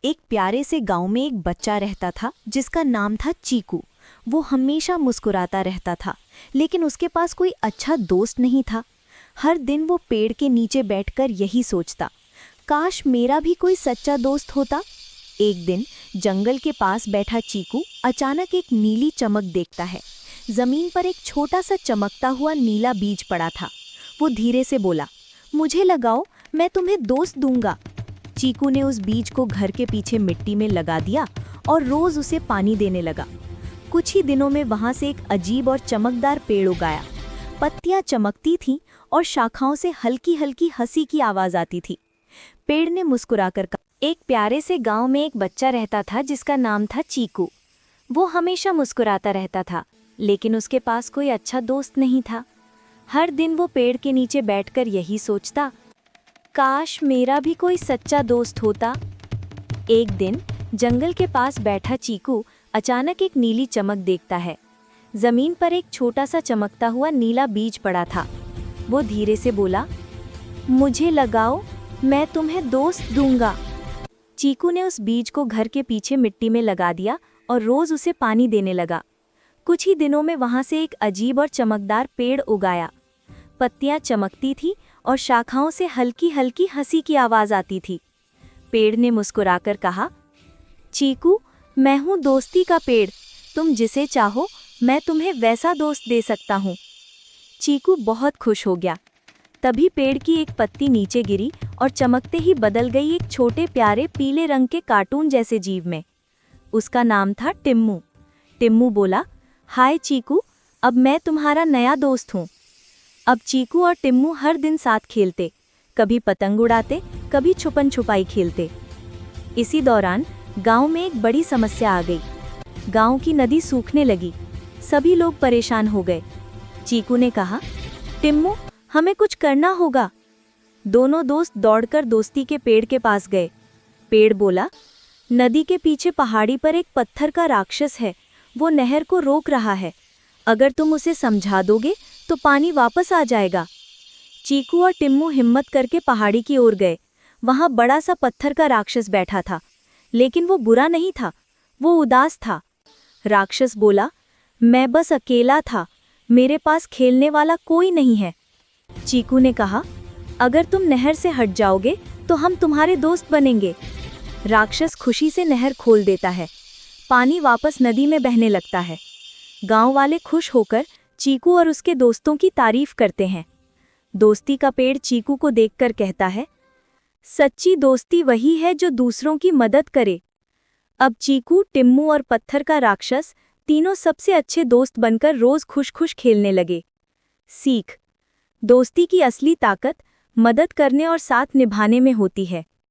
एक प्यारे से गांव में एक बच्चा रहता था जिसका नाम था चीकू। वो हमेशा मुस्कुराता रहता था, लेकिन उसके पास कोई अच्छा दोस्त नहीं था। हर दिन वो पेड़ के नीचे बैठकर यही सोचता, काश मेरा भी कोई सच्चा दोस्त होता। एक दिन जंगल के पास बैठा चीकू अचानक एक नीली चमक देखता है। जमीन पर एक छोटा सा चमकता हुआ नीला बीज पड़ा था। वो धीरे से बोला, मुझे लगाओ, मैं तुम्हें दोस्त दूंगा। चीकू ने उस बीज को घर के पीछे मिट्टी में लगा दिया और रोज उसे पानी देने लगा। कुछ ही दिनों में वहां से एक अजीब और चमकदार पेड़ उगाया। पत्तियां चमकती थीं और शाखाओं से हल्की हल्की हंसी की आवाज आती थी। पेड़ ने मुस्कुराकर कहा, एक प्यारे से गांव में एक बच्चा रहता था जिसका नाम था चीकू। वो हमेशा मुस्कुराता रहता था, लेकिन उसके पास कोई अच्छा दोस्त नहीं था। हर दिन वो पेड़ के नीचे बैठकर यही सोचता, काश मेरा भी कोई सच्चा दोस्त होता। एक दिन जंगल के पास बैठा चीकू अचानक एक नीली चमक देखता है। जमीन पर एक छोटा सा चमकता हुआ नीला बीज पड़ा था। वो धीरे से बोला, मुझे लगाओ, मैं तुम्हें दोस्त दूंगा। चीकू ने उस बीज को घर के पीछे मिट्टी में लगा दिया और रोज उसे पानी देने लगा। कुछ ही दिनों में वहां से एक अजीब और चमकदार पेड़ उगाया। पत्तियां चमकती थी और शाखाओं से हल्की हल्की हंसी की आवाज आती थी। पेड़ ने मुस्कुराकर कहा, चीकू, मैं हूँ दोस्ती का पेड़, तुम जिसे चाहो मैं तुम्हें वैसा दोस्त दे सकता हूँ। चीकू बहुत खुश हो गया। तभी पेड़ की एक पत्ती नीचे गिरी और चमकते ही बदल गई एक छोटे प्यारे पीले रंग के कार्टून जैसे जीव में। उसका नाम था टिम्मू। टिम्मू बोला, हाय चीकू, अब मैं तुम्हारा नया दोस्त हूँ। अब चीकू और टिम्मू हर दिन साथ खेलते, कभी पतंग उड़ाते, कभी छुपन छुपाई खेलते। इसी दौरान गांव में एक बड़ी समस्या आ गई। गांव की नदी सूखने लगी। सभी लोग परेशान हो गए। चीकू ने कहा, टिम्मू, हमें कुछ करना होगा। दोनों दोस्त दौड़कर दोस्ती के पेड़ के पास गए। पेड़ बोला, नदी के पीछे पहाड़ी पर एक पत्थर का राक्षस है, वो नहर को रोक रहा है। अगर तुम उसे समझा दोगे तो पानी वापस आ जाएगा। चीकू और टिम्मू हिम्मत करके पहाड़ी की ओर गए। वहां बड़ा सा पत्थर का राक्षस बैठा था, लेकिन वो बुरा नहीं था, वो उदास था। राक्षस बोला, मैं बस अकेला था, मेरे पास खेलने वाला कोई नहीं है। चीकू ने कहा, अगर तुम नहर से हट जाओगे तो हम तुम्हारे दोस्त बनेंगे। राक्षस खुशी से नहर खोल देता है। पानी वापस नदी में बहने लगता है। गांव वाले खुश होकर चीकू और उसके दोस्तों की तारीफ करते हैं। दोस्ती का पेड़ चीकू को देखकर कहता है, सच्ची दोस्ती वही है जो दूसरों की मदद करे। अब चीकू, टिम्मू और पत्थर का राक्षस तीनों सबसे अच्छे दोस्त बनकर रोज खुश खुश खेलने लगे। सीख: दोस्ती की असली ताकत मदद करने और साथ निभाने में होती है।